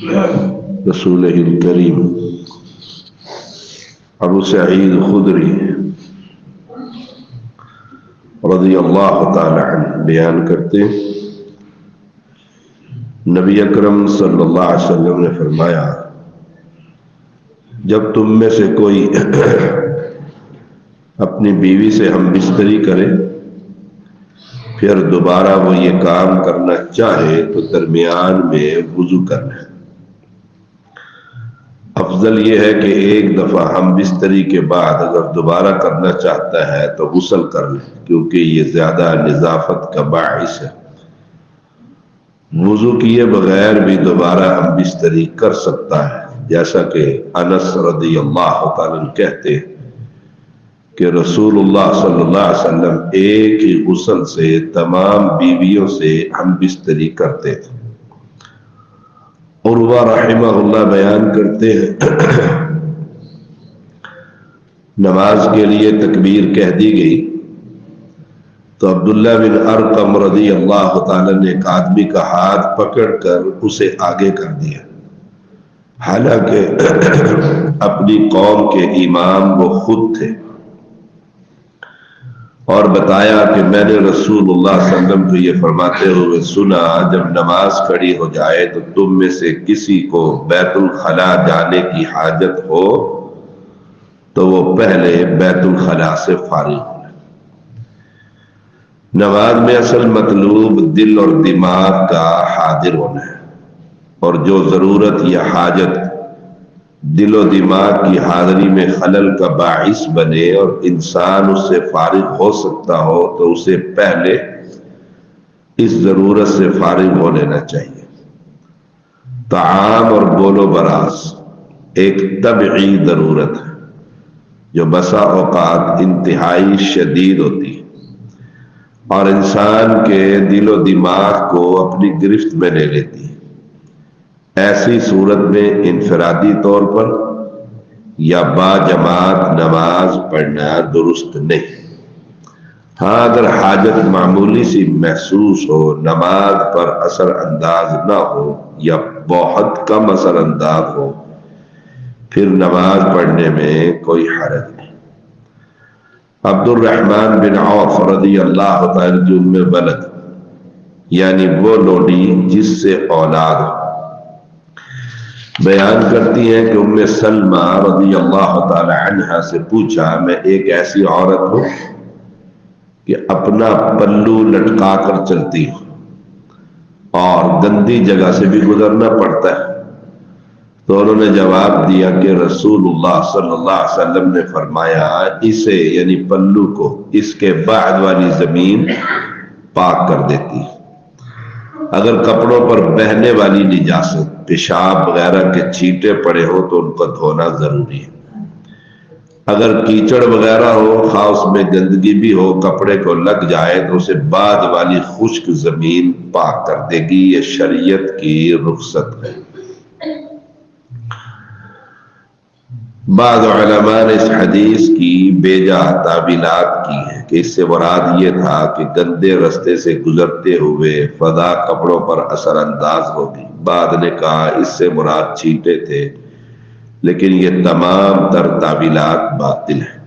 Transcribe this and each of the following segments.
رسولہ الکریم ابو سعید خدری رضی اللہ تعالی عنہ بیان کرتے ہیں، نبی اکرم صلی اللہ علیہ وسلم نے فرمایا، جب تم میں سے کوئی اپنی بیوی سے ہم بستری کرے پھر دوبارہ وہ یہ کام کرنا چاہے تو درمیان میں وضو کر لے۔ افضل یہ ہے کہ ایک دفعہ ہم بستری کے بعد اگر دوبارہ کرنا چاہتا ہے تو غسل کر لے، کیونکہ یہ زیادہ نظافت کا باعث ہے۔ وضو کیے بغیر بھی دوبارہ ہم بستری کر سکتا ہے، جیسا کہ انس رضی اللہ تعالیٰ عنہ کہتے کہ رسول اللہ صلی اللہ علیہ وسلم ایک ہی غسل سے تمام بیویوں سے ہم بستری کرتے تھے۔ عروہ رحمہ اللہ بیان کرتے ہیں، نماز کے لیے تکبیر کہہ دی گئی تو عبداللہ بن ارقم رضی اللہ تعالیٰ نے ایک آدمی کا ہاتھ پکڑ کر اسے آگے کر دیا، حالانکہ اپنی قوم کے امام وہ خود تھے، اور بتایا کہ میں نے رسول اللہ صلی اللہ علیہ وسلم کو یہ فرماتے ہوئے سنا، جب نماز کھڑی ہو جائے تو تم میں سے کسی کو بیت الخلاء جانے کی حاجت ہو تو وہ پہلے بیت الخلاء سے فارغ ہو۔ نماز میں اصل مطلوب دل اور دماغ کا حاضر ہونا ہے، اور جو ضرورت یا حاجت دل و دماغ کی حاضری میں خلل کا باعث بنے اور انسان اس سے فارغ ہو سکتا ہو تو اسے پہلے اس ضرورت سے فارغ ہو لینا چاہیے۔ طعام اور بول و براز ایک طبعی ضرورت ہے جو بسا اوقات انتہائی شدید ہوتی ہے اور انسان کے دل و دماغ کو اپنی گرفت میں لے لیتی ہے۔ ایسی صورت میں انفرادی طور پر یا با جماعت نماز پڑھنا درست نہیں۔ ہاں اگر حاجت معمولی سی محسوس ہو، نماز پر اثر انداز نہ ہو یا بہت کم اثر انداز ہو، پھر نماز پڑھنے میں کوئی حرج نہیں۔ عبد الرحمن بن عوف رضی اللہ تعالیٰ کی ام ولد یعنی وہ لوڈی جس سے اولاد ہو، بیان کرتی ہیں کہ ام سلمہ رضی اللہ تعالی عنہا سے پوچھا، میں ایک ایسی عورت ہوں کہ اپنا پلو لٹکا کر چلتی ہوں اور گندی جگہ سے بھی گزرنا پڑتا ہے، تو انہوں نے جواب دیا کہ رسول اللہ صلی اللہ علیہ وسلم نے فرمایا، اسے یعنی پلو کو اس کے بعد والی زمین پاک کر دیتی ہے۔ اگر کپڑوں پر بہنے والی نجاست، پیشاب وغیرہ کے چھینٹے پڑے ہو تو ان کو دھونا ضروری ہے۔ اگر کیچڑ وغیرہ ہو، خواہ اس میں گندگی بھی ہو، کپڑے کو لگ جائے تو اسے بعد والی خشک زمین پاک کر دے گی۔ یہ شریعت کی رخصت ہے۔ بعض علماء نے اس حدیث کی بیجا تعبیرات کی ہیں کہ اس سے مراد یہ تھا کہ گندے رستے سے گزرتے ہوئے فضا کپڑوں پر اثر انداز ہوگی۔ بعض نے کہا اس سے مراد چھینٹے تھے، لیکن یہ تمام تر تعبیرات باطل ہیں،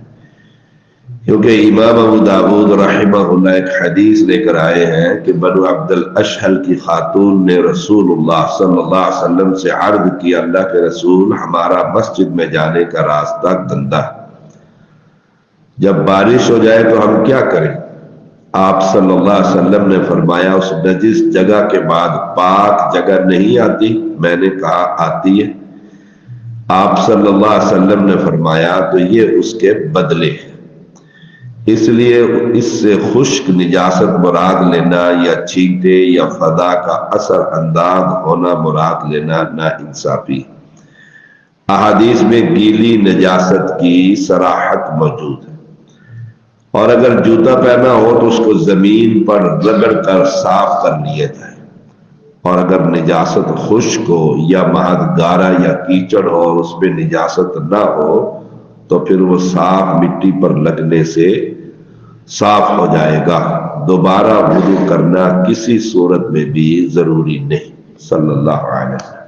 کیونکہ امام ابو داود رحمہ اللہ ایک حدیث لے کر آئے ہیں کہ بنو عبد الاشہل کی خاتون نے رسول اللہ صلی اللہ علیہ وسلم سے عرض کیا، اللہ کے رسول، ہمارا مسجد میں جانے کا راستہ گندا ہے، جب بارش ہو جائے تو ہم کیا کریں؟ آپ صلی اللہ علیہ وسلم نے فرمایا، اس نجس جگہ کے بعد پاک جگہ نہیں آتی؟ میں نے کہا آتی ہے۔ آپ صلی اللہ علیہ وسلم نے فرمایا تو یہ اس کے بدلے ہے، اس لیے اس سے خشک نجاست مراد لینا یا چھینٹے یا فضا کا اثر انداز ہونا مراد لینا ناانصافی۔ احادیث میں گیلی نجاست کی صراحت موجود ہے، اور اگر جوتا پہنا ہو تو اس کو زمین پر رگڑ کر صاف کر لیا جائے، اور اگر نجاست خشک ہو یا محض گارا یا کیچڑ ہو اور اس میں نجاست نہ ہو تو پھر وہ صاف مٹی پر لگنے سے صاف ہو جائے گا۔ دوبارہ وضو کرنا کسی صورت میں بھی ضروری نہیں۔ صلی اللہ علیہ وسلم۔